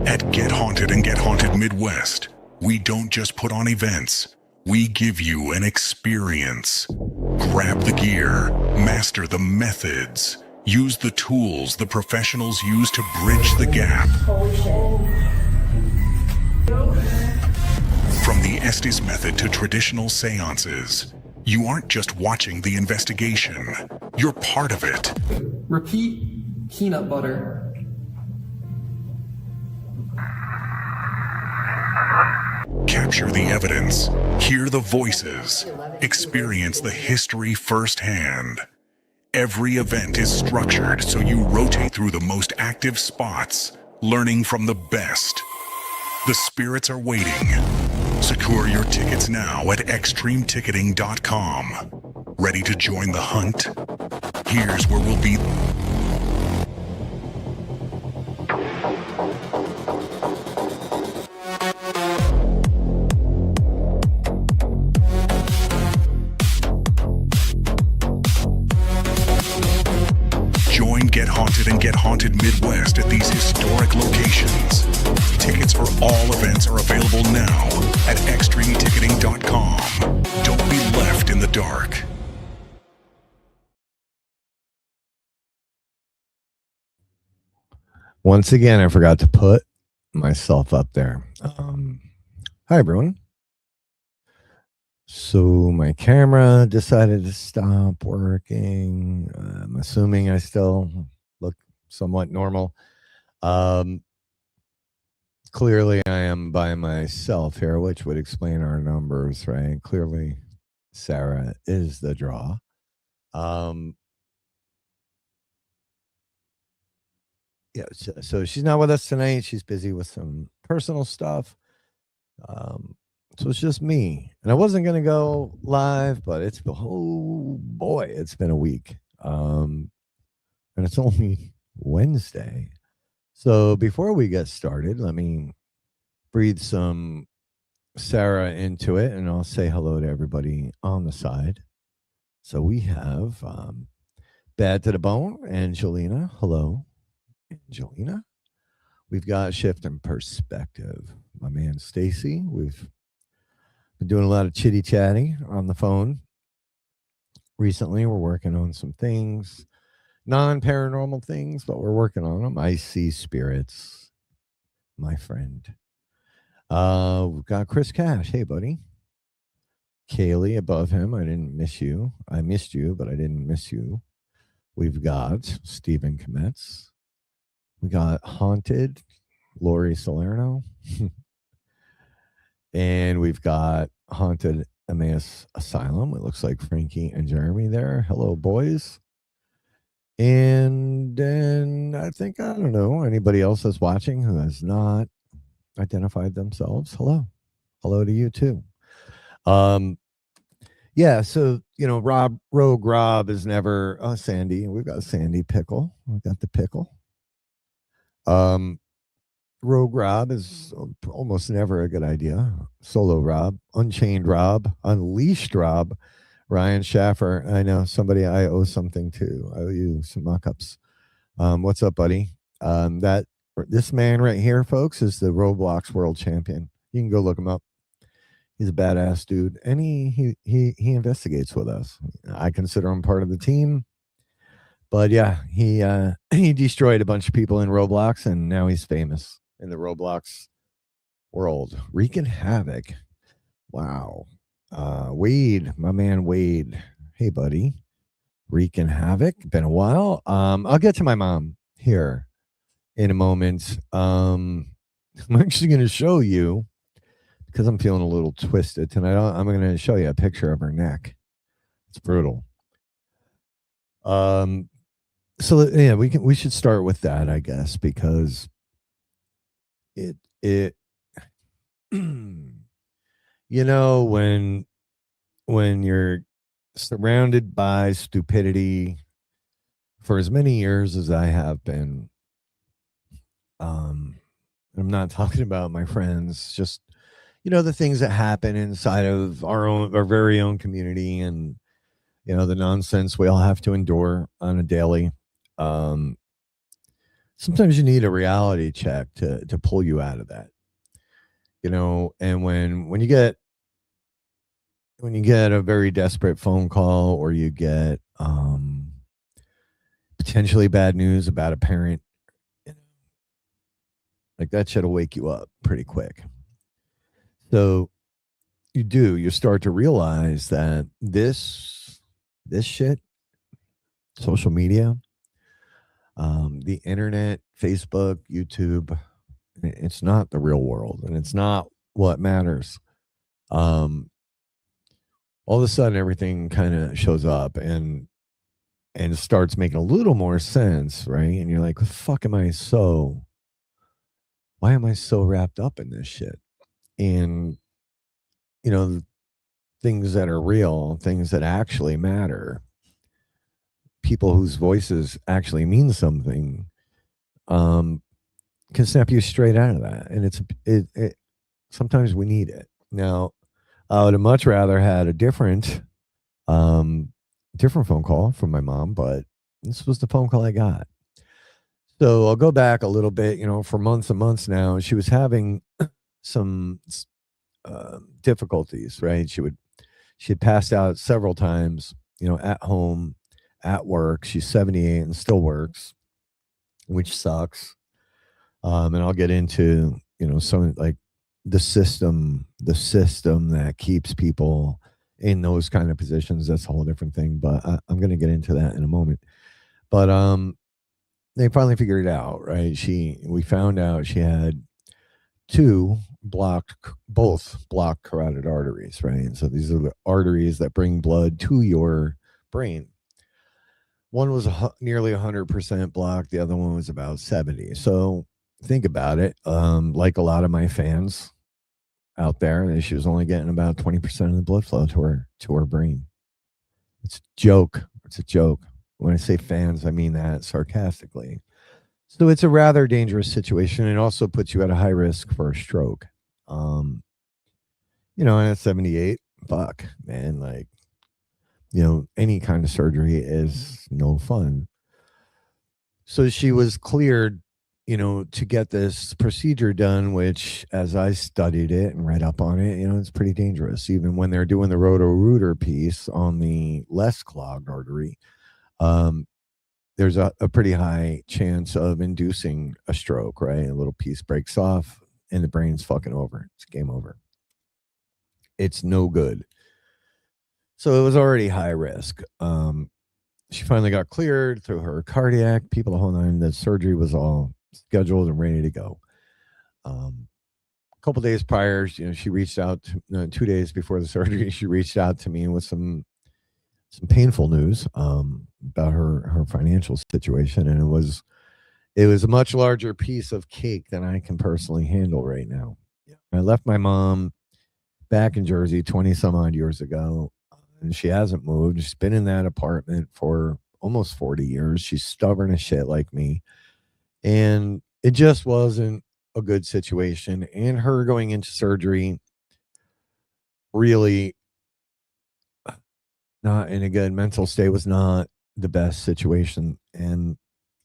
At Get Haunted and Get Haunted Midwest, we don't just put on events, we give you an experience. Grab the gear, master the methods, use the tools the professionals use to bridge the gap. From the Estes method to traditional seances, you aren't just watching the investigation, you're part of it. Repeat peanut butter. Capture the evidence, hear the voices, experience the history firsthand. Every event is structured so you rotate through the most active spots, learning from the best. The spirits are waiting. Secure your tickets now at extremeticketing.com. Ready to join the hunt? Here's where we'll be. Join Get Haunted and Get Haunted Midwest at these historic locations. Tickets for all events are available now at extremeticketing.com. Don't be left in the dark. Once again, I forgot to put myself up there. Hi, everyone. So my camera decided to stop working. I'm assuming I still look somewhat normal. Clearly, I am by myself here, which would explain our numbers, right? Clearly, Sarah is the draw. Yeah, so she's not with us tonight. She's busy with some personal stuff. So it's just me. And I wasn't going to go live, but it's, oh boy, it's been a week. And it's only Wednesday. So before we get started, let me breathe some Sarah into it, and I'll say hello to everybody on the side. So we have Bad to the Bone, Angelina. Hello, Angelina. We've got Shift in Perspective. My man Stacy. We've been doing a lot of chitty chatty on the phone recently. We're working on some things, non-paranormal things, but we're working on them. I see spirits, my friend. We've got Chris Cash. Hey, buddy. Kaylee above him. I didn't miss you. I missed you, but I didn't miss you. We've got Stephen Kometz. We got Haunted, Lori Salerno. And we've got Haunted Emmaus Asylum. It looks like Frankie and Jeremy there. Hello, boys. And then I think, I don't know, anybody else that's watching who has not identified themselves. Hello. Hello to you too. Yeah, so, you know, Rogue Rob is never Sandy. We've got Sandy Pickle. We've got the pickle. Rogue Rob is almost never a good idea. Solo Rob, Unchained Rob, Unleashed Rob, Ryan Schaffer. I know somebody I owe something to. I owe you some mock-ups. What's up, buddy? This man right here, folks, is the Roblox world champion. You can go look him up. He's a badass dude, and he investigates with us. I consider him part of the team. But yeah, he destroyed a bunch of people in Roblox, and now he's famous in the Roblox world, wreaking havoc. Wow. Wade, my man Wade. Hey, buddy. Wreaking havoc. Been a while. I'll get to my mom here in a moment. I'm actually going to show you, because I'm feeling a little twisted tonight. I'm going to show you a picture of her neck. It's brutal. So yeah, we should start with that, I guess, because it you know, when you're surrounded by stupidity for as many years as I have been, I'm not talking about my friends, just, you know, the things that happen inside of our very own community, and, you know, the nonsense we all have to endure on a daily. sometimes you need a reality check to pull you out of that. And when you get a very desperate phone call, or you get potentially bad news about a parent, like that shit'll wake you up pretty quick. So you start to realize that this shit, social media, the internet, Facebook, YouTube, it's not the real world, and it's not what matters. Um, all of a sudden, everything kind of shows up, and it starts making a little more sense, right? And you're like, why am I so wrapped up in this shit? And you know, things that are real, things that actually matter, people whose voices actually mean something, um, can snap you straight out of that. And it sometimes we need it. Now, I would have much rather had a um, different phone call from my mom, but this was the phone call I got. So I'll go back a little bit. For months and months now, she was having some difficulties. Right, she had passed out several times. At home, at work. She's 78 and still works, which sucks. And I'll get into some, like, the system that keeps people in those kind of positions. That's a whole different thing, but I'm going to get into that in a moment. But they finally figured it out, right? We found out she had both blocked carotid arteries, right? And so these are the arteries that bring blood to your brain. One was nearly 100% blocked. The other one was about 70. So think about it. Like a lot of my fans out there, she was only getting about 20% of the blood flow to her brain. It's a joke. It's a joke. When I say fans, I mean that sarcastically. So it's a rather dangerous situation. It also puts you at a high risk for a stroke. And at 78, fuck, man, like, any kind of surgery is no fun. So she was cleared, to get this procedure done, which, as I studied it and read up on it, it's pretty dangerous. Even when they're doing the roto-rooter piece on the less clogged artery, there's a pretty high chance of inducing a stroke, right? A little piece breaks off and the brain's fucking over. It's game over. It's no good. So it was already high risk. She finally got cleared through her cardiac, people the whole nine. The surgery was all scheduled and ready to go. A couple days prior, she reached out 2 days before the surgery. She reached out to me with some painful news about her financial situation, and it was a much larger piece of cake than I can personally handle right now. I left my mom back in Jersey 20 some odd years ago, and she hasn't moved. She's been in that apartment for almost 40 years. She's stubborn as shit like me. And it just wasn't a good situation. And her going into surgery, really not in a good mental state, was not the best situation. And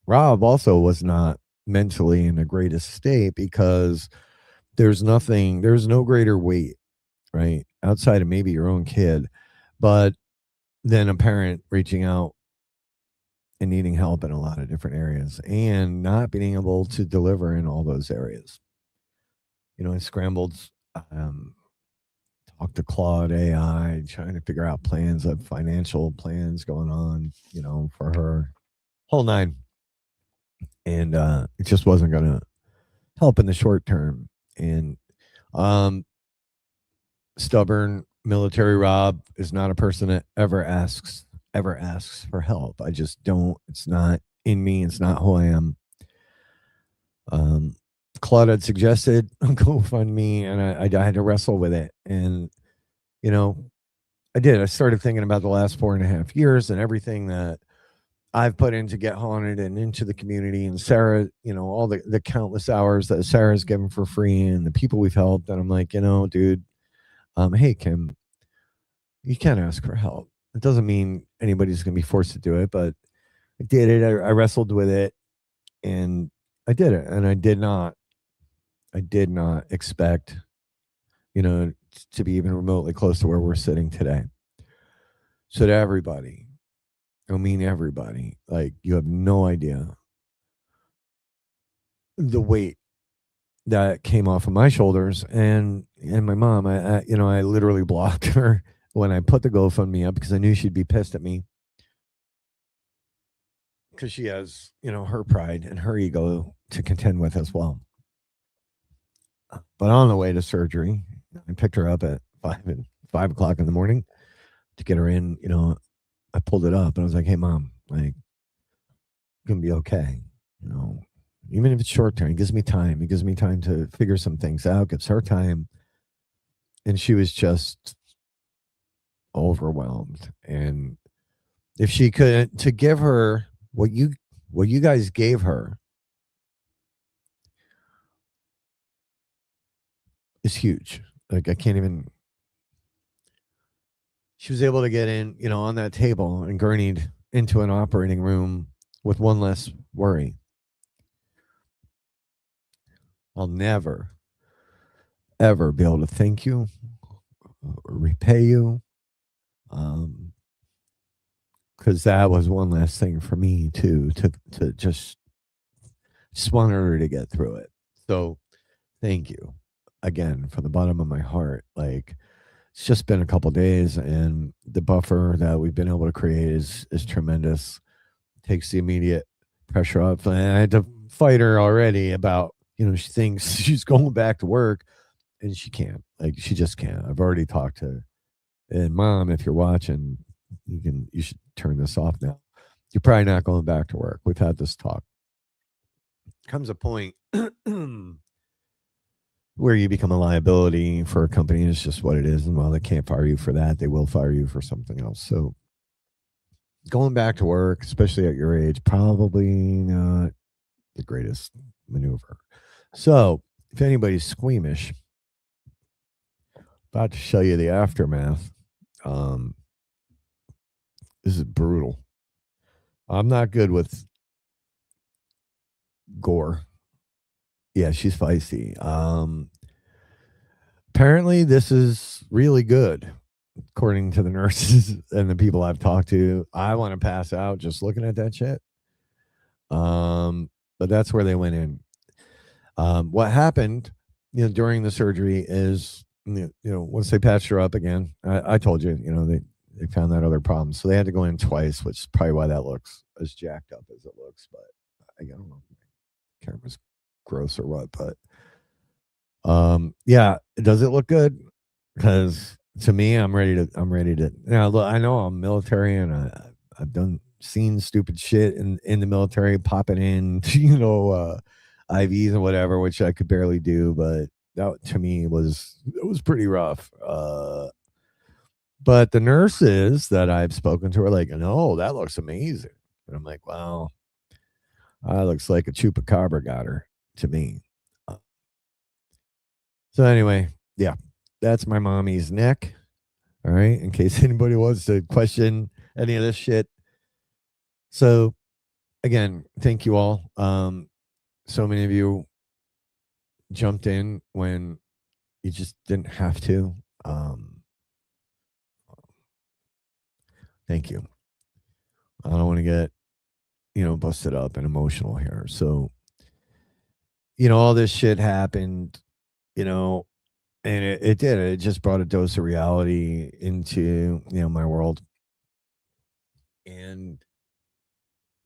Rob also was not mentally in the greatest state, because there's no greater weight, right? Outside of maybe your own kid, but then a parent reaching out and needing help in a lot of different areas and not being able to deliver in all those areas. I scrambled, talked to Claude AI, trying to figure out plans of financial plans going on, for her whole nine. And it just wasn't going to help in the short term. And stubborn military Rob is not a person that ever asks for help. I just don't. It's not in me. It's not who I am. Claude had suggested GoFundMe, and I had to wrestle with it. And I did. I started thinking about the last 4.5 years and everything that I've put in to get haunted and into the community, and Sarah, all the countless hours that Sarah's given for free, and the people we've helped. And I'm like, dude, hey, Kim, you can't ask for help. It doesn't mean anybody's going to be forced to do it, but I did it. I wrestled with it, and I did it, and I did not expect, to be even remotely close to where we're sitting today. So to everybody, I mean everybody, like you have no idea the weight that came off of my shoulders and my mom. I literally blocked her when I put the GoFundMe up because I knew she'd be pissed at me because she has, her pride and her ego to contend with as well. But on the way to surgery, I picked her up at 5 o'clock in the morning to get her in. I pulled it up and I was like, "Hey, mom, like, gonna be okay. You know, even if it's short term, it gives me time. It gives me time to figure some things out. Gives her time." And she was just overwhelmed. And if she could, to give her what you guys gave her is huge. Like I can't even. She was able to get in, on that table and gurneyed into an operating room with one less worry. I'll never, ever be able to thank you or repay you. Because that was one last thing for me too, to just want her to get through it. So thank you again from the bottom of my heart. Like it's just been a couple days, and the buffer that we've been able to create is tremendous. Takes the immediate pressure off. And I had to fight her already about, she thinks she's going back to work, and she can't. Like she just can't. I've already talked to her. And mom, if you're watching, you should turn this off now. You're probably not going back to work. We've had this talk. Comes a point where you become a liability for a company. It's just what it is. And while they can't fire you for that, they will fire you for something else. So going back to work, especially at your age, probably not the greatest maneuver. So if anybody's squeamish, about to show you the aftermath. This is brutal. I'm not good with gore. Yeah, she's feisty. Apparently this is really good, according to the nurses and the people I've talked to. I want to pass out just looking at that shit. But that's where they went in. What happened, during the surgery is, once they patched her up again, I told you, they found that other problem. So they had to go in twice, which is probably why that looks as jacked up as it looks. But I don't know if the camera's gross or what. But yeah, does it look good? Because to me, I'm ready to now look, I know I'm military and I've seen stupid shit in the military, popping in, IVs and whatever, which I could barely do, but that to me was pretty rough. But the nurses that I've spoken to are like, "No, that looks amazing." And I'm like, "Well, that looks like a chupacabra got her to me." So anyway, yeah, that's my mommy's neck. All right, in case anybody wants to question any of this shit. So again, thank you all. So many of you jumped in when you just didn't have to. Thank you. I don't want to get, busted up and emotional here. So, all this shit happened, and it did. It just brought a dose of reality into, my world. And,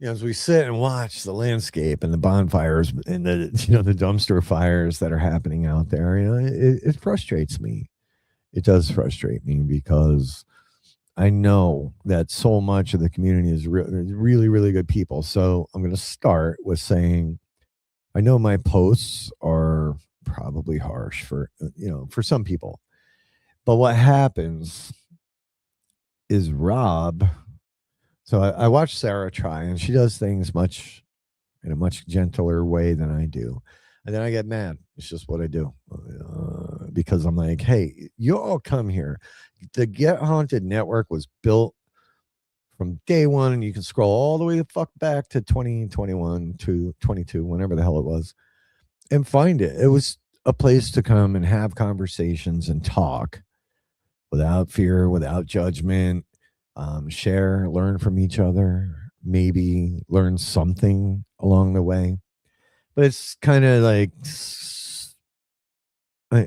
as we sit and watch the landscape and the bonfires and the, the dumpster fires that are happening out there, it frustrates me. It does frustrate me because I know that so much of the community is really, really good people. So I'm going to start with saying, I know my posts are probably harsh for, for some people, but what happens is Rob. So I watched Sarah try, and she does things in a much gentler way than I do. And then I get mad. It's just what I do. Because I'm like, hey, you all come here. The Get Haunted Network was built from day one, and you can scroll all the way the fuck back to 2021 to 22, whenever the hell it was, and find it. It was a place to come and have conversations and talk without fear, without judgment, share, learn from each other, maybe learn something along the way. But it's kind of like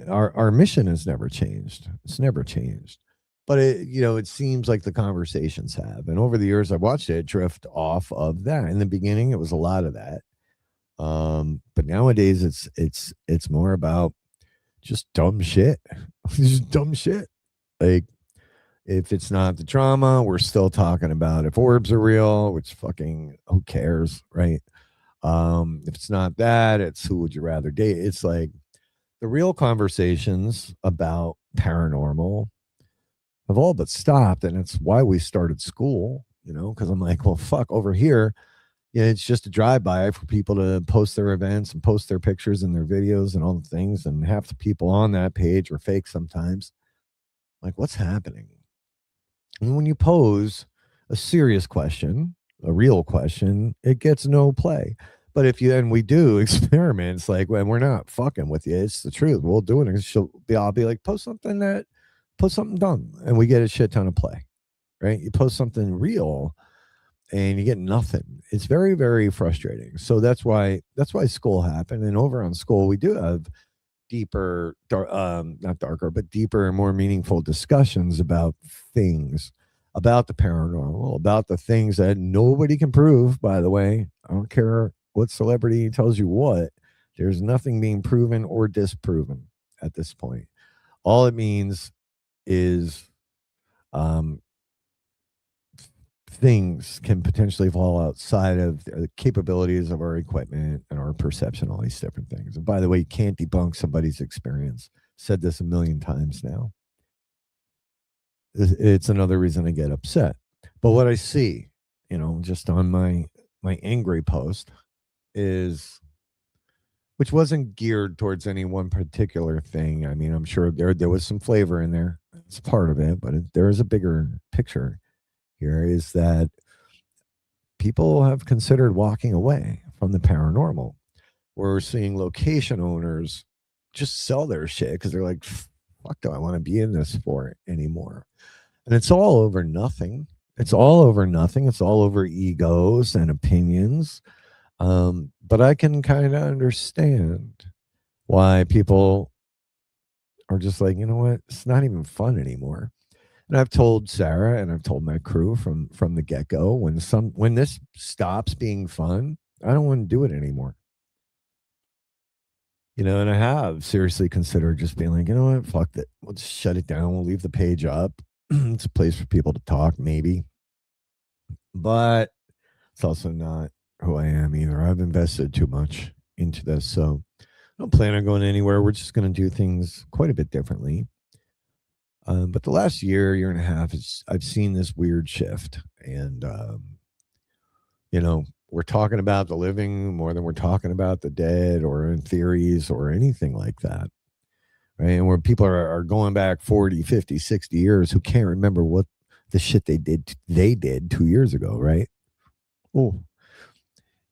our mission has never changed. It's never changed. But it seems like the conversations have. And over the years I've watched it drift off of that. In the beginning it was a lot of that. But nowadays it's more about just dumb shit. Just dumb shit. Like, if it's not the drama, we're still talking about if orbs are real, which fucking who cares, right? If it's not that, it's who would you rather date. It's like the real conversations about paranormal have all but stopped, and it's why we started school, because I'm like, well, fuck, over here, it's just a drive-by for people to post their events and post their pictures and their videos and all the things, and half the people on that page are fake sometimes. Like, what's happening? And when you pose a serious question, a real question, it gets no play. But and we do experiments, like when we're not fucking with you, it's the truth. We'll do it. I'll be like, post something dumb, and we get a shit ton of play, right? You post something real, and you get nothing. It's very, very frustrating. So that's why school happened. And over on school, we do have deeper, not darker, but deeper and more meaningful discussions about things, about the paranormal, about the things that nobody can prove, by the way. I don't care what celebrity tells you what. There's nothing being proven or disproven at this point. All it means is things can potentially fall outside of the capabilities of our equipment and our perception, all these different things. And by the way, you can't debunk somebody's experience. Said this a million times now. It's another reason I get upset. But what I see, just on my angry post is, which wasn't geared towards any one particular thing. I mean, I'm sure there was some flavor in there. It's part of it, but there is a bigger picture here, is that people have considered walking away from the paranormal. We're seeing location owners just sell their shit because they're like, fuck, do I want to be in this for anymore? And it's all over nothing. It's all over nothing. It's all over egos and opinions. But I can kind of understand why people are just like, you know what? It's not even fun anymore. And I've told Sarah and I've told my crew from the get-go, when this stops being fun, I don't want to do it anymore. And I have seriously considered just being like, you know what, fuck that. We'll just shut it down. We'll leave the page up. It's a place for people to talk, maybe. But it's also not who I am either. I've invested too much into this. So I don't plan on going anywhere. We're just going to do things quite a bit differently. But the last year and a half, I've seen this weird shift. And, we're talking about the living more than we're talking about the dead or in theories or anything like that. Right. And where people are going back 40, 50, 60 years who can't remember what the shit they did 2 years ago. Right. Oh,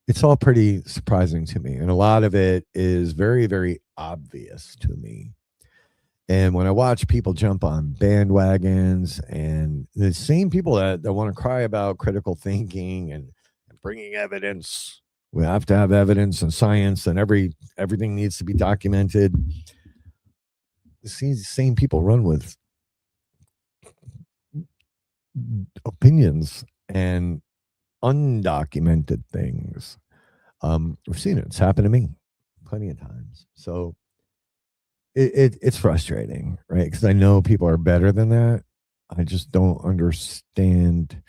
it's all pretty surprising to me. And a lot of it is very, very obvious to me. And when I watch people jump on bandwagons, and the same people that want to cry about critical thinking and bringing evidence, we have to have evidence and science, and everything needs to be documented. The same people run with opinions and undocumented things. We've seen it. It's happened to me plenty of times. So it's frustrating, right? Because I know people are better than that. I just don't understand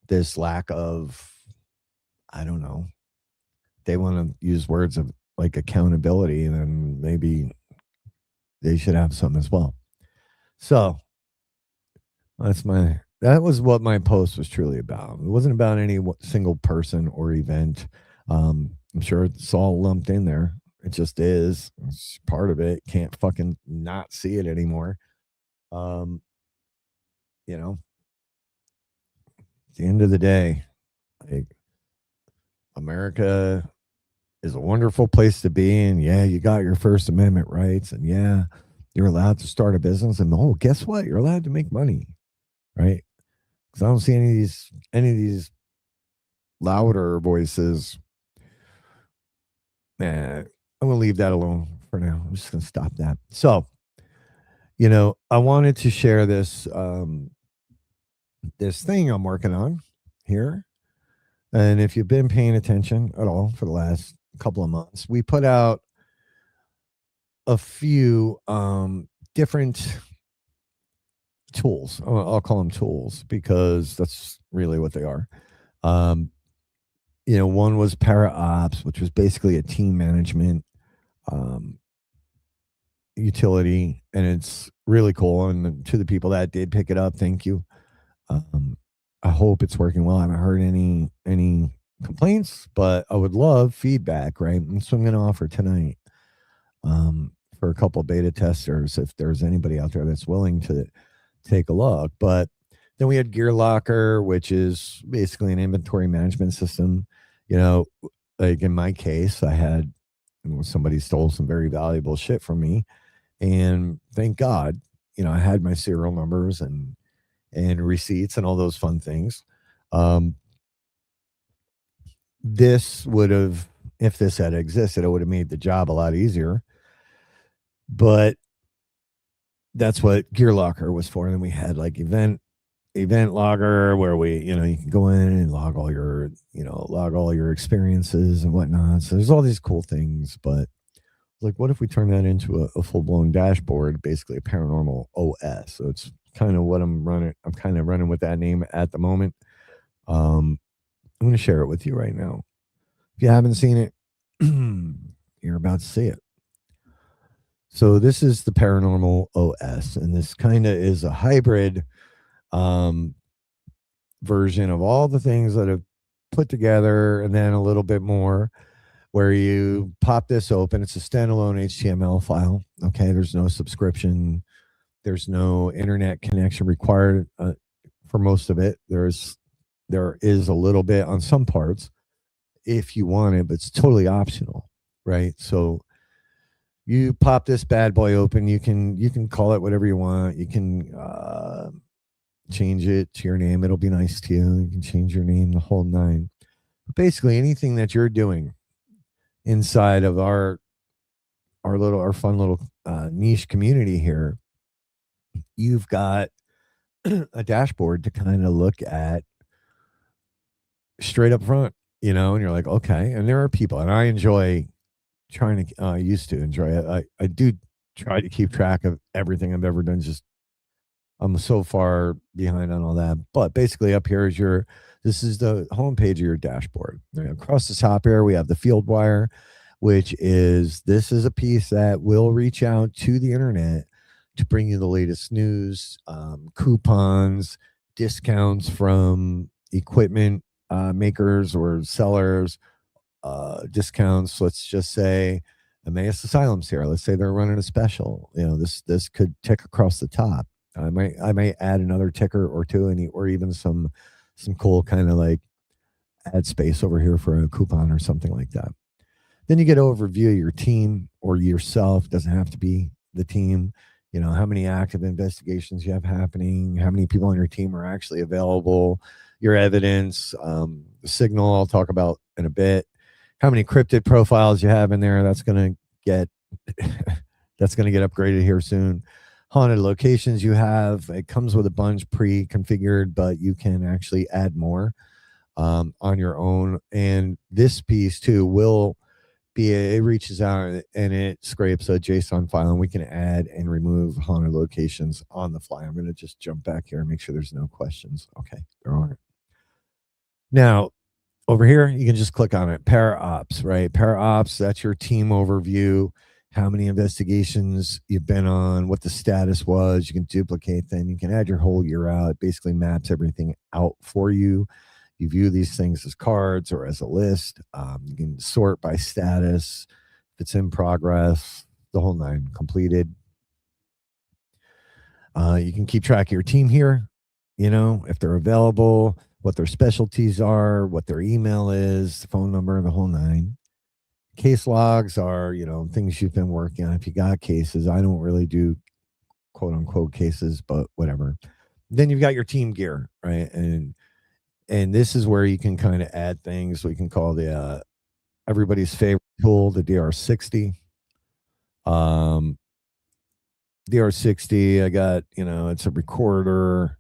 this lack of, I don't know. They want to use words of like accountability, and then maybe they should have some as well. So that was what my post was truly about. It wasn't about any single person or event. I'm sure it's all lumped in there. It just is. It's part of it. Can't fucking not see it anymore. the end of the day, like, America is a wonderful place to be. And yeah, you got your First Amendment rights. And yeah, you're allowed to start a business. And oh, guess what? You're allowed to make money, right? Because I don't see any of these louder voices. Man, I'm gonna leave that alone for now. I'm just gonna stop that. So, I wanted to share this thing I'm working on here. And if you've been paying attention at all for the last couple of months, we put out a few different tools. I'll call them tools because that's really what they are. One was Para Ops, which was basically a team management um, utility, and it's really cool. And to the people that did pick it up, thank you. I hope it's working well. I haven't heard any complaints, but I would love feedback, right? And so I'm going to offer tonight for a couple of beta testers if there's anybody out there that's willing to take a look. But then we had Gear Locker, which is basically an inventory management system. Like in my case, I had somebody stole some very valuable shit from me, and thank God, I had my serial numbers and receipts and all those fun things. This would have, if this had existed, it would have made the job a lot easier. But that's what Gear Locker was for. And then we had like event logger, where we, you can go in and log all your experiences and whatnot. So there's all these cool things, but like, what if we turn that into a full-blown dashboard, basically a paranormal OS? So it's kind of what I'm running. I'm kind of running with that name at the moment. I'm going to share it with you right now. If you haven't seen it, you're about to see it. So this is the Paranormal OS, and this kind of is a hybrid version of all the things that I've put together, and then a little bit more, where you pop this open. It's a standalone HTML file. Okay, there's no subscription. There's no internet connection required for most of it. There is a little bit on some parts if you want it, but it's totally optional, right? So you pop this bad boy open. You can call it whatever you want. You can change it to your name. It'll be nice to you. You can change your name, the whole nine. But basically, anything that you're doing inside of our fun little niche community here, you've got a dashboard to kind of look at straight up front, and you're like, okay. And there are people, and I enjoy trying to used to enjoy it. I do try to keep track of everything I've ever done. Just I'm so far behind on all that. But basically, up here is this is the homepage of your dashboard. Across the top here, we have the field wire, which is a piece that will reach out to the internet to bring you the latest news, coupons, discounts from equipment makers or sellers, discounts. Let's just say Emmaus Asylum's here. Let's say they're running a special. This could tick across the top. I might add another ticker or two, or even some cool kind of like ad space over here for a coupon or something like that. Then you get an overview of your team or yourself. Doesn't have to be the team. How many active investigations you have happening, how many people on your team are actually available, your evidence, the signal I'll talk about in a bit, how many cryptid profiles you have in there. That's going to get upgraded here soon. Haunted locations you have. It comes with a bunch pre-configured, but you can actually add more on your own. And this piece too will it reaches out and it scrapes a JSON file, and we can add and remove haunted locations on the fly. I'm going to just jump back here and make sure there's no questions. Okay, there aren't. Now, over here, you can just click on it. Para Ops, right? Para Ops, that's your team overview, how many investigations you've been on, what the status was. You can duplicate them. You can add your whole year out. It basically maps everything out for you. You view these things as cards or as a list. You can sort by status, if it's in progress, the whole nine, completed. You can keep track of your team here, if they're available. what their specialties are, what their email is, phone number, the whole nine. Case logs are, things you've been working on. If you got cases, I don't really do quote unquote cases, but whatever. Then you've got your team gear, right? And this is where you can kind of add things. We can call the everybody's favorite tool, the DR60. Um, DR60, I got, it's a recorder,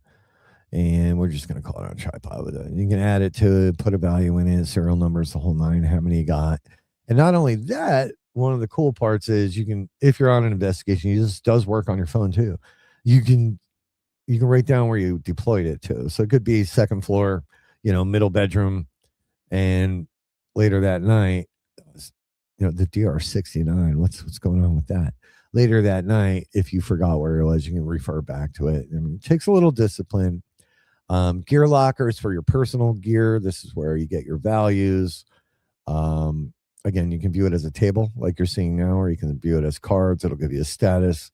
and we're just going to call it on a tripod with it. You can add it to put a value in it, serial numbers, the whole nine, how many you got. And not only that, one of the cool parts is you can, if you're on an investigation, this does work on your phone too. You can write down where you deployed it to. So it could be second floor, middle bedroom, and later that night, the DR69. What's going on with that? Later that night, if you forgot where it was, you can refer back to it. I mean, it takes a little discipline. Gear lockers for your personal gear. This is where you get your values. Again, you can view it as a table like you're seeing now, or you can view it as cards. It'll give you a status.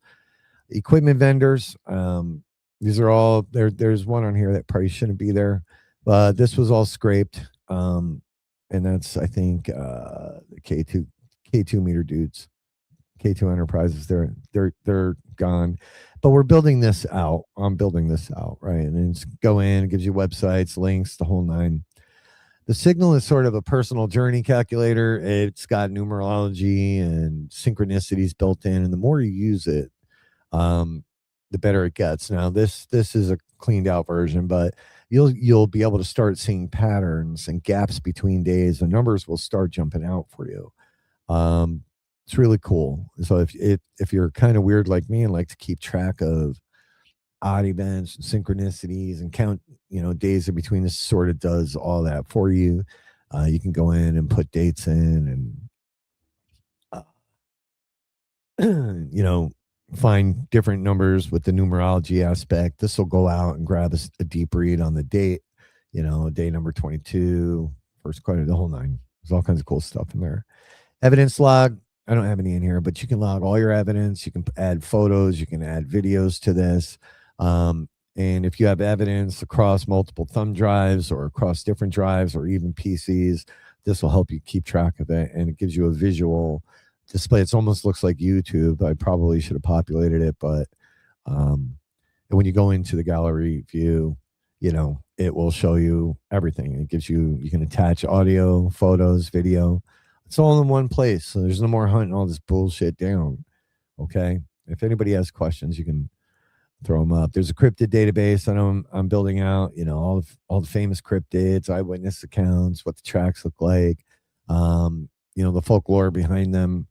Equipment vendors. These are all there. There's one on here that probably shouldn't be there, but this was all scraped. And that's, I think, the K2 meter dudes, K2 Enterprises. They're gone, but we're building this out. I'm building this out, right? And then it's go in, it gives you websites, links, the whole nine. The Signal is sort of a personal journey calculator. It's got numerology and synchronicities built in, and the more you use it, the better it gets. Now, this is a cleaned out version, but you'll be able to start seeing patterns and gaps between days. The numbers will start jumping out for you. It's really cool. So if you're kind of weird like me and like to keep track of odd events, synchronicities, and count, days in between, this sort of does all that for you. You can go in and put dates in and, find different numbers with the numerology aspect. This will go out and grab a deep read on the date, day number 22, first quarter, the whole nine. There's all kinds of cool stuff in there. Evidence log. I don't have any in here, but you can log all your evidence. You can add photos. You can add videos to this. And if you have evidence across multiple thumb drives or across different drives or even PCs, this will help you keep track of it. And it gives you a visual display. It almost looks like YouTube. I probably should have populated it, but and when you go into the gallery view, it will show you everything. It gives you can attach audio, photos, video. It's all in one place. So there's no more hunting all this bullshit down. Okay. If anybody has questions, you can throw them up. There's a cryptid database that I'm building out, all the famous cryptids, eyewitness accounts, what the tracks look like, the folklore behind them.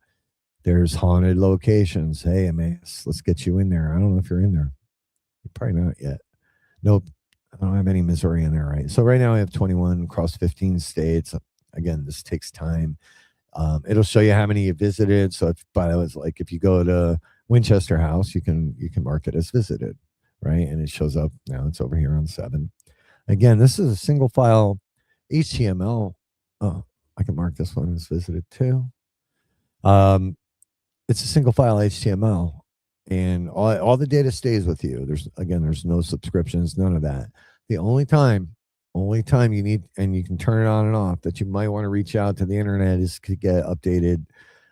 There's haunted locations. Hey, Emmaus, let's get you in there. I don't know if you're in there. You're probably not yet. Nope. I don't have any Missouri in there, right? So right now I have 21 across 15 states. Again, this takes time. It'll show you how many you visited. So if you go to Winchester House, you can mark it as visited, right? And it shows up now. It's over here on 7. Again, this is a single file HTML. Oh, I can mark this one as visited too. It's a single file HTML, and all the data stays with you. There's no subscriptions, none of that. The only time you need, and you can turn it on and off, that you might want to reach out to the internet is to get updated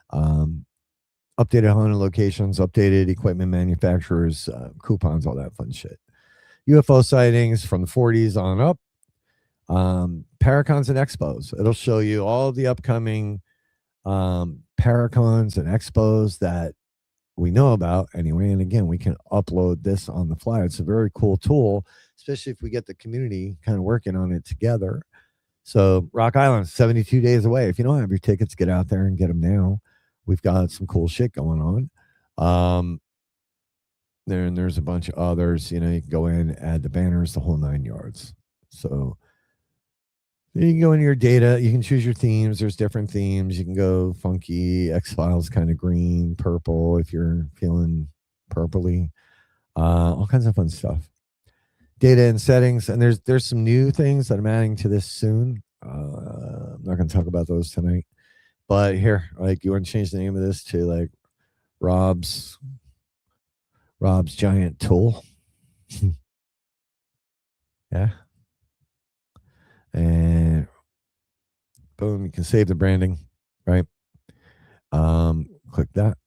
haunted locations, updated equipment manufacturers, coupons, all that fun shit. UFO sightings from the 40s on up. Paracons and expos. It'll show you all the upcoming Paracons and expos that we know about anyway. And again, we can upload this on the fly. It's a very cool tool, especially if we get the community kind of working on it together. So Rock Island, 72 days away. If you don't have your tickets, get out there and get them now. We've got some cool shit going on. There's a bunch of others. You can go in, add the banners, the whole 9 yards. So you can go into your data. You can choose your themes. There's different themes. You can go funky, X-Files kind of green, purple if you're feeling purpley. All kinds of fun stuff. Data and settings. And there's some new things that I'm adding to this soon. I'm not going to talk about those tonight. But here, you want to change the name of this to Rob's Giant Tool. Yeah. and boom, you can save the branding, right? Click that.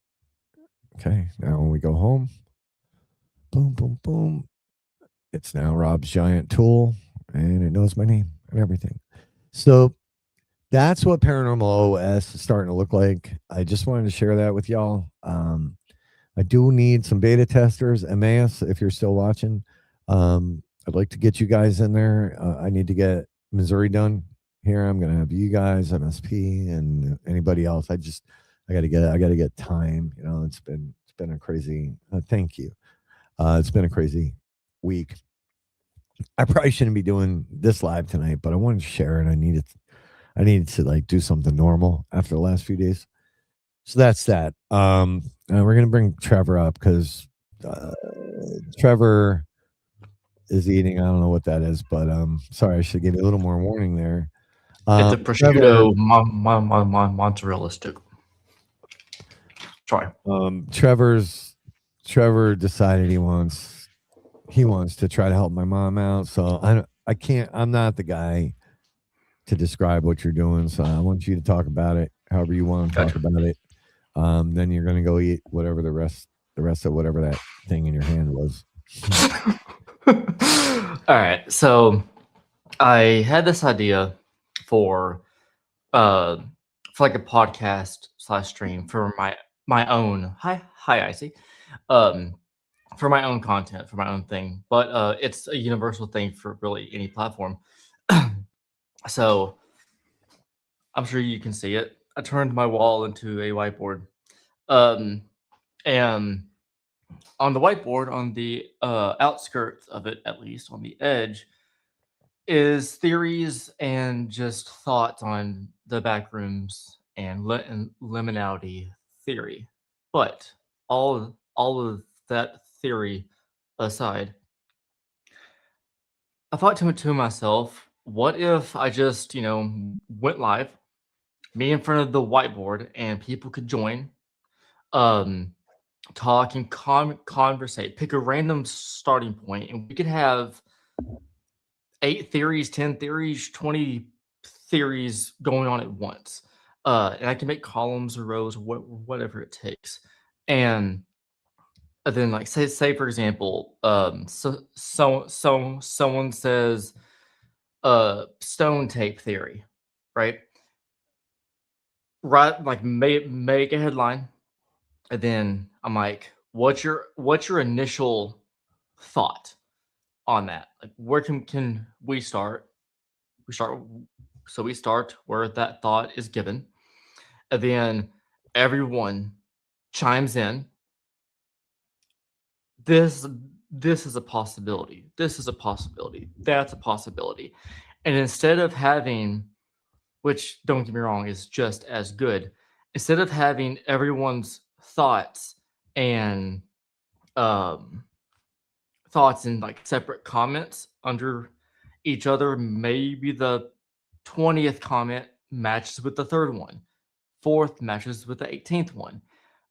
Okay, now when we go home, boom, boom, boom, it's now Rob's giant tool, and it knows my name and everything. So that's what Paranormal OS is starting to look like. I just wanted to share that with y'all. I do need some beta testers, Emmaus, if you're still watching. I'd like to get you guys in there. I need to get Missouri done here. I'm going to have you guys, MSP, and anybody else. I got to get time. You know, it's been a crazy. Thank you. It's been a crazy week. I probably shouldn't be doing this live tonight, but I wanted to share it. I needed to like do something normal after the last few days. So that's that. We're gonna bring Trevor up because Trevor is eating. I don't know what that is, but sorry, I should give you a little more warning there. It's a Trevor, prosciutto mozzarella stick. Sorry. Trevor decided he wants to try to help my mom out. So I can't. I'm not the guy to describe what you're doing. So I want you to talk about it however you want to talk about it. Then you're gonna go eat whatever the rest of whatever that thing in your hand was. All right. So I had this idea for like a podcast / stream for my own hi Icy. For my own content, for my own thing. But it's a universal thing for really any platform. So I'm sure you can see it. I turned my wall into a whiteboard. And on the whiteboard, on the outskirts of it, at least on the edge, is theories and just thoughts on the back rooms and liminality theory. But all of that theory aside, I thought to myself, what if I just, went live, me in front of the whiteboard, and people could join, talk and conversate, pick a random starting point, and we could have 8 theories, 10 theories, 20 theories going on at once. And I can make columns or rows, whatever it takes. And then, like, say for example, someone says, stone tape theory, right? Right, like make a headline, and then I'm like, what's your initial thought on that? Like, where can we start? We start where that thought is given, and then everyone chimes in. This is a possibility. This is a possibility. That's a possibility. And instead of having, which don't get me wrong, is just as good, instead of having everyone's thoughts and thoughts in like separate comments under each other, maybe the 20th comment matches with the third one, fourth matches with the 18th one,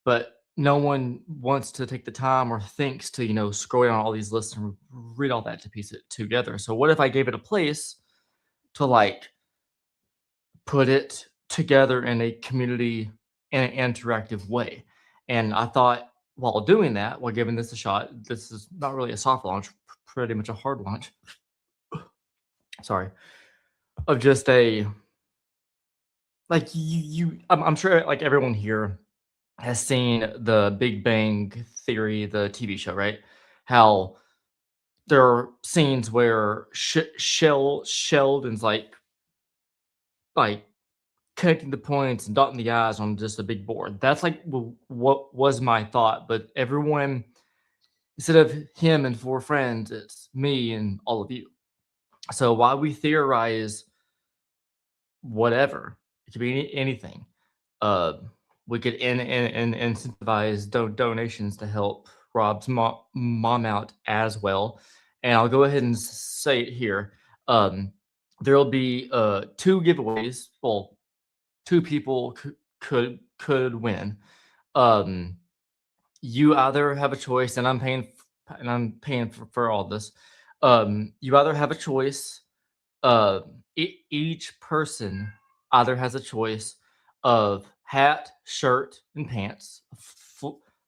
but no one wants to take the time or thinks to, scroll down all these lists and read all that to piece it together. So what if I gave it a place to like put it together in a community and interactive way? And I thought, while doing that, while giving this a shot, this is not really a soft launch, pretty much a hard launch. Sorry, of just a like I'm sure like everyone here has seen the Big Bang Theory, the TV show, right? How there are scenes where Sheldon's like connecting the points and dotting the i's on just a big board. That's like what was my thought. But everyone, instead of him and 4 friends, it's me and all of you. So while we theorize whatever, it could be anything. We could incentivize donations to help Rob's mom out as well. And I'll go ahead and say it here. There'll be 2 giveaways. Well, 2 people could win. You either have a choice, and I'm paying for all this. You either have a choice each person either has a choice of hat, shirt, and pants,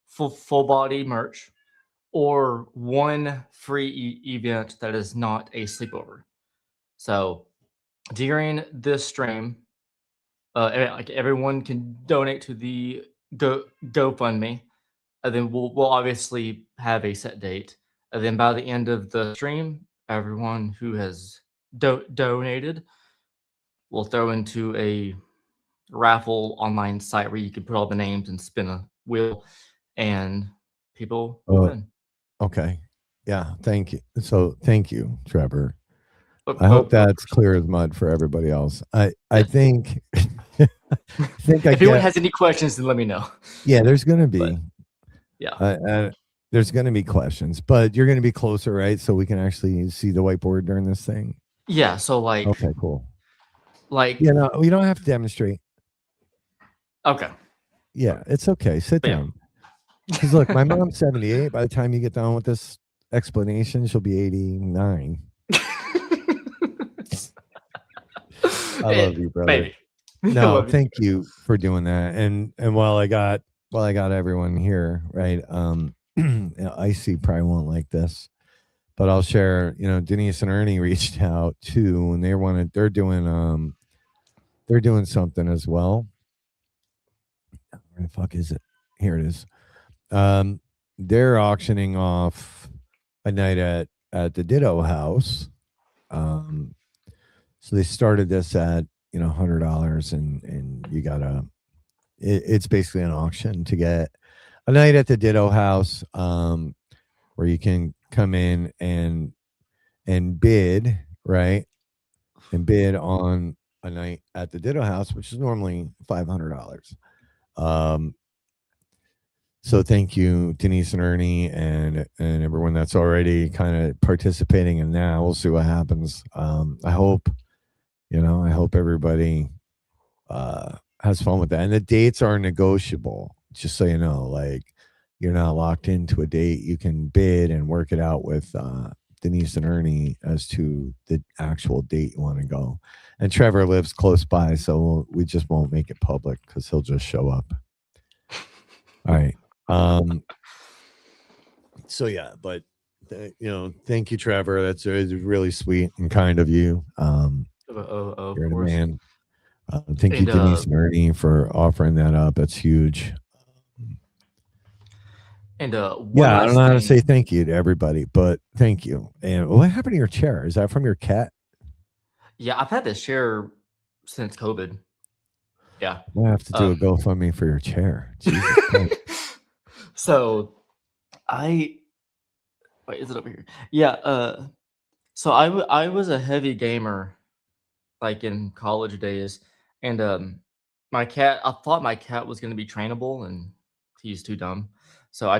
full body merch, or one free event that is not a sleepover. So during this stream, like everyone can donate to the GoFundMe, and then we'll obviously have a set date. And then by the end of the stream, everyone who has donated will throw into a raffle online site where you can put all the names and spin a wheel, and people will win. Okay. Yeah. Thank you. So thank you, Trevor. Of- I hope of that's course. clear as mud for everybody else. I Yes. think I think I If anyone get. has any questions, then let me know. Yeah, there's gonna But be. yeah, There's gonna be questions, but you're gonna be closer, right? So we can actually see the whiteboard during this thing. yeah. So like, Okay, cool. like, Yeah, no, you don't have to demonstrate. okay. Yeah, it's okay. Sit But yeah. down. Because look, my mom's 78. By the time you get done with this explanation, she'll be 89. I love you, brother. Baby. I No, love you. thank you for doing that. And while I got everyone here, right? Icy probably won't like this, but I'll share. You know, Denise and Ernie reached out too, and they're doing something as well. Where the fuck is it? Here it is. They're auctioning off a night at the Ditto House. So they started this at $100, and you gotta. It's basically an auction to get a night at the Ditto House, where you can come in and bid, right, and bid on a night at the Ditto House, which is normally $500. So thank you, Denise and Ernie, and everyone that's already kind of participating in that. We'll see what happens. I hope everybody has fun with that. And the dates are negotiable, just so you know. Like, you're not locked into a date. You can bid and work it out with Denise and Ernie as to the actual date you want to go. And Trevor lives close by, so we just won't make it public because he'll just show up. All right. So yeah, but thank you, Trevor. That's really sweet and kind of you. Of You're the course. man. Thank you, And, Denise and Ernie, for offering that up. That's huge. And one Yeah, I don't know how to last thing. say thank you to everybody, but thank you. And what happened to your chair? Is that from your cat? Yeah, I've had this chair since COVID. Yeah. I have to do a GoFundMe for your chair. Jesus Christ. So wait, is it over here? Yeah. So I was a heavy gamer, like in college days, and I thought my cat was going to be trainable, and he's too dumb. So I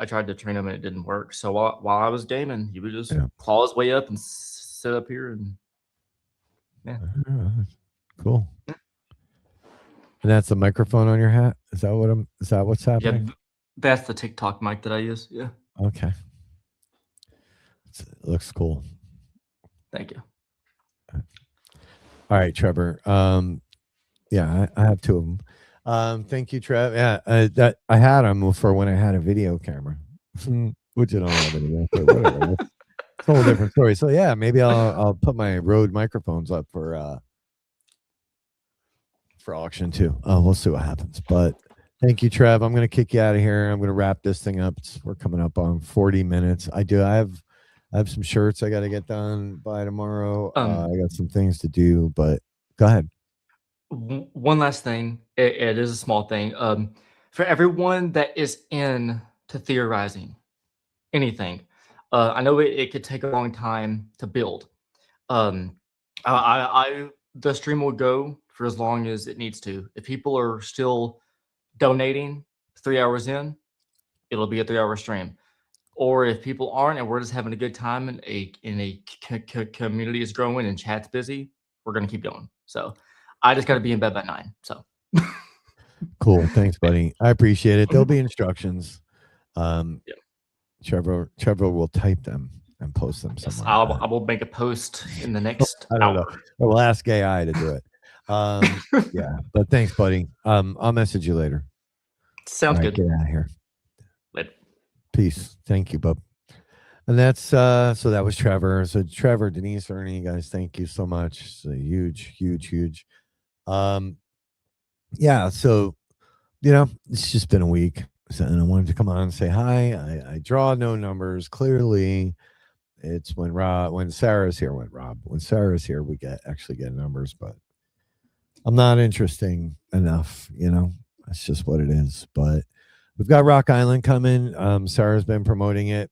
tried to train him, and it didn't work. So while I was gaming, he would just claw his way up and sit up here, and yeah. Cool. And that's the microphone on your hat? Is that what's happening? Yeah, that's the TikTok mic that I use. Yeah. Okay. It looks cool. Thank you. All right, Trevor. Yeah, I have two of them. Thank you, Trev. Yeah, that I had them for when I had a video camera, which I don't have anymore. But whatever. It's a whole different story. So yeah, maybe I'll put my Rode microphones up for auction too. We'll see what happens. But thank you, Trev. I'm gonna kick you out of here. I'm gonna wrap this thing up. We're coming up on 40 minutes. I have some shirts I got to get done by tomorrow. I got some things to do, but go ahead. One last thing. It is a small thing. For everyone that is into theorizing anything, I know it could take a long time to build. The stream will go for as long as it needs to. If people are still donating 3 hours in, it'll be a 3-hour stream. Or if people aren't and we're just having a good time and a community is growing and chat's busy, we're gonna keep going. So I just got to be in bed by 9. So cool. Thanks, buddy. I appreciate it. There'll be instructions. Yeah. Trevor will type them. and post them Yes, somewhere. I will make a post in the next I don't know. hour. Or we'll ask AI to do it. Yeah, but thanks, buddy. I'll message you later. Sounds All right, good. get out of here. Later. Peace. Thank you, bub. And that's so that was Trevor. So Trevor, Denise, Ernie, guys, thank you so much. It's a huge. Yeah, so it's just been a week. So, and I wanted to come on and say hi. I draw no numbers. Clearly, it's when Sarah's here, when Sarah's here, we actually get numbers, but I'm not interesting enough, That's just what it is. But we've got Rock Island coming. Sarah's been promoting it.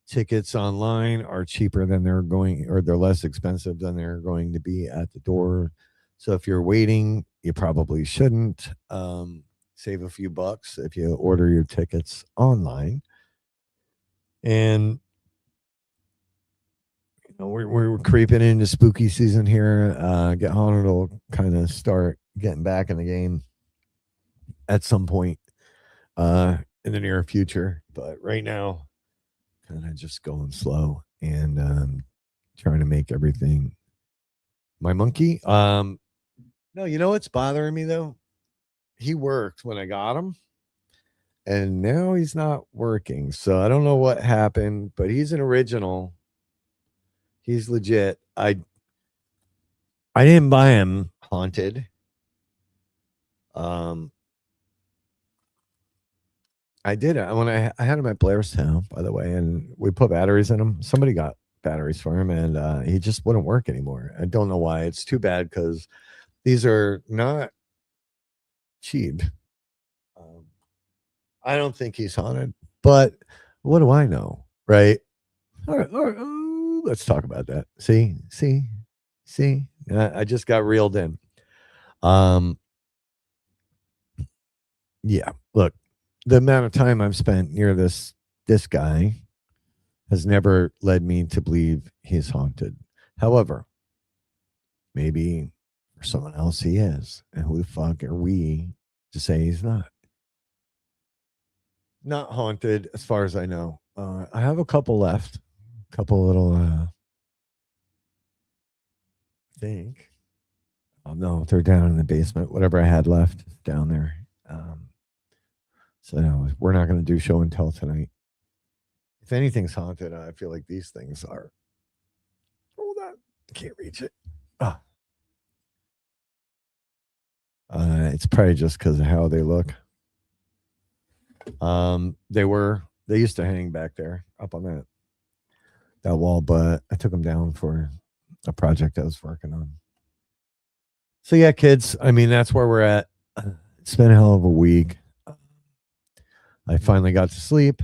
Tickets online are cheaper than they're less expensive than they're going to be at the door. So if you're waiting, you probably shouldn't. Save a few bucks if you order your tickets online. And we're creeping into spooky season here. Get Haunted will kind of start getting back in the game at some point in the near future. But right now, kind of just going slow and trying to make everything my monkey. No, you know what's bothering me though? He worked when I got him, and now he's not working. So I don't know what happened, but he's an original. He's legit. I didn't buy him haunted. I did it when I had him at Blairstown, by the way, and we put batteries in him. Somebody got batteries for him, and he just wouldn't work anymore. I don't know why. It's too bad because these are not cheap. I don't think he's haunted, but what do I know, right? All right, let's talk about that. See. I just got reeled in. Yeah. Look, the amount of time I've spent near this guy has never led me to believe he's haunted. However, maybe for someone else he is, and who the fuck are we to say he's not? Not haunted, as far as I know. I have a couple left. A couple little, I think. Oh, no, they're down in the basement. Whatever I had left down there. So no, we're not going to do show and tell tonight. If anything's haunted, I feel like these things are. Hold on. I can't reach it. Ah. It's probably just because of how they look. They used to hang back there up on that wall, but I took them down for a project I was working on. So yeah, kids, I mean, that's where we're at. It's been a hell of a week. I finally got to sleep,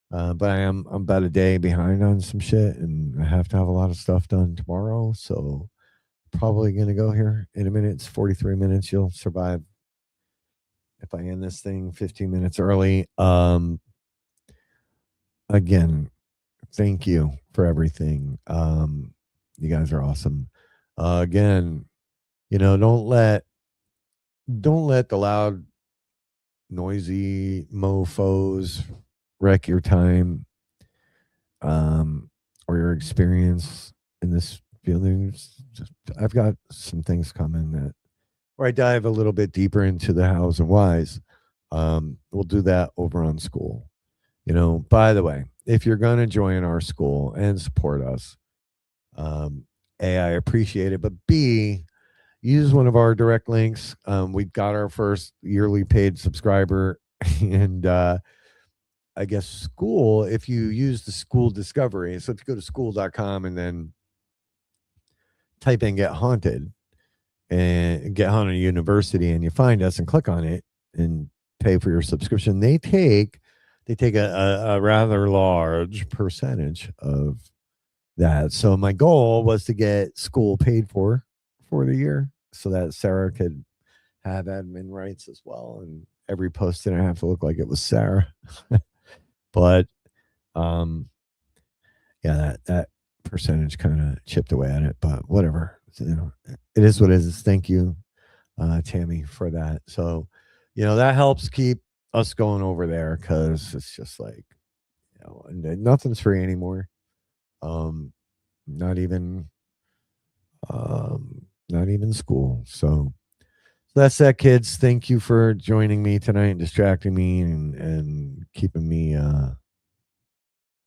but I'm about a day behind on some shit, and I have to have a lot of stuff done tomorrow. So probably going to go here in a minute. It's 43 minutes. You'll survive if I end this thing 15 minutes early. Again, thank you for everything. You guys are awesome. Again, don't let the loud, noisy mofos wreck your time, or your experience in this feeling. I've got some things coming where I dive a little bit deeper into the hows and whys. We'll do that over on school. By the way, if you're going to join our school and support us, A, I appreciate it, but B, use one of our direct links. We've got our first yearly paid subscriber, and I guess school, if you use the school discovery. So if you go to school.com and then type in Get Haunted and Get Haunted University, and you find us and click on it and pay for your subscription, they take a rather large percentage of that. So my goal was to get school paid for the year so that Sarah could have admin rights as well, and every post didn't have to look like it was Sarah. But yeah, that percentage kind of chipped away at it, but whatever. It is what it is. Thank you, Tammy, for that. So that helps keep us going over there, because it's just like, know, nothing's free anymore. Not even school. So that's that, kids. Thank you for joining me tonight and distracting me and keeping me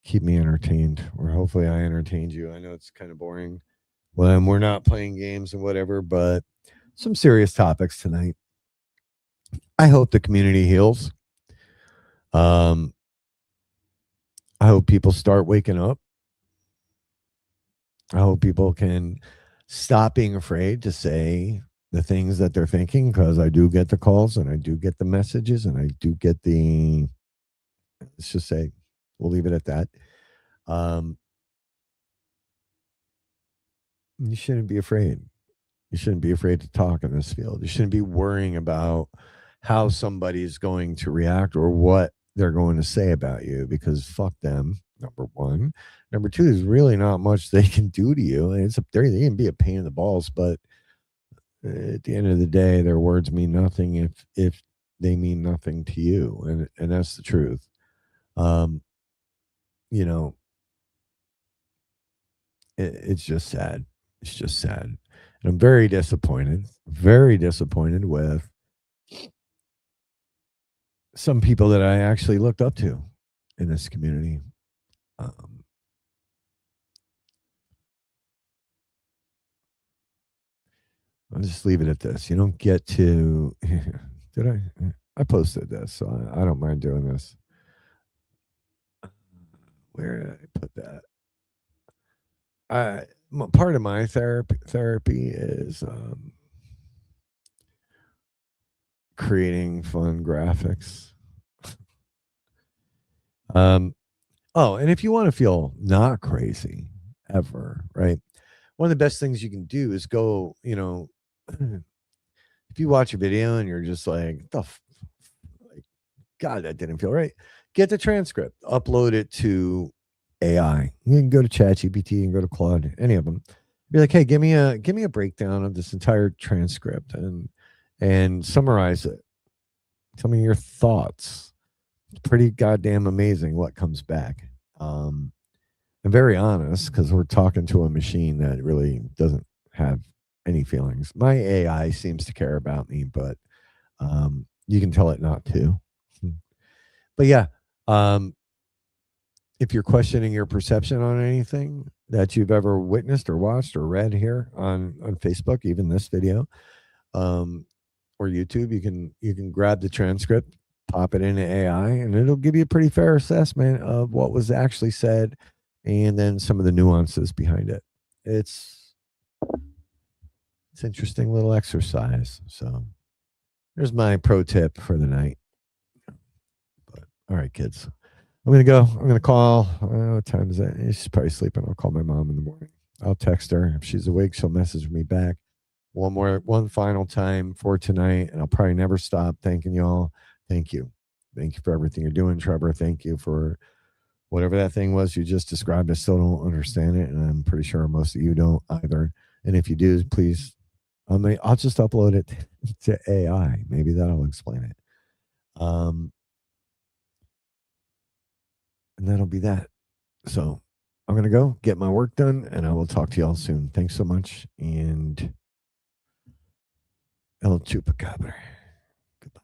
keep me entertained, or hopefully I entertained you. I know it's kind of boring when we're not playing games and whatever, but some serious topics tonight. I hope the community heals. I hope people start waking up. I hope people can stop being afraid to say the things that they're thinking, because I do get the calls and I do get the messages and I do get let's just say, we'll leave it at that. You shouldn't be afraid. You shouldn't be afraid to talk in this field. You shouldn't be worrying about how somebody's going to react or what they're going to say about you, because fuck them, number one. Number two, there's really not much they can do to you. And it's up there. They can be a pain in the balls, but at the end of the day, their words mean nothing if they mean nothing to you. And that's the truth. You know, it's just sad. It's just sad. And I'm very disappointed with some people that I actually looked up to in this community. I'll just leave it at this. You don't get to. Did I? I posted this, so I don't mind doing this. Where did I put that? Part of my therapy is creating fun graphics. Oh, and if you want to feel not crazy ever, right? One of the best things you can do is go, if you watch a video and you're just like, like, God, that didn't feel right. Get the transcript, upload it to AI. You can go to ChatGPT and go to Claude, any of them. Be like, hey, give me a breakdown of this entire transcript and summarize it. Tell me your thoughts. It's pretty goddamn amazing what comes back. I'm very honest, because we're talking to a machine that really doesn't have any feelings. My AI seems to care about me, but you can tell it not to. But yeah, if you're questioning your perception on anything that you've ever witnessed or watched or read here on Facebook, even this video, or YouTube, you can grab the transcript, pop it into AI, and it'll give you a pretty fair assessment of what was actually said and then some of the nuances behind it. It's interesting little exercise. So there's my pro tip for the night. But all right, kids, I'm gonna go. I'm gonna call. What time is it? She's probably sleeping. I'll call my mom in the morning. I'll text her. If she's awake, she'll message me back. One final time for tonight, and I'll probably never stop thanking y'all. Thank you for everything you're doing, Trevor. Thank you for whatever that thing was you just described. I still don't understand it, and I'm pretty sure most of you don't either. And if you do, please, I'll just upload it to AI. Maybe that'll explain it. And that'll be that. So I'm going to go get my work done, and I will talk to y'all soon. Thanks so much. And El Chupacabra. Goodbye.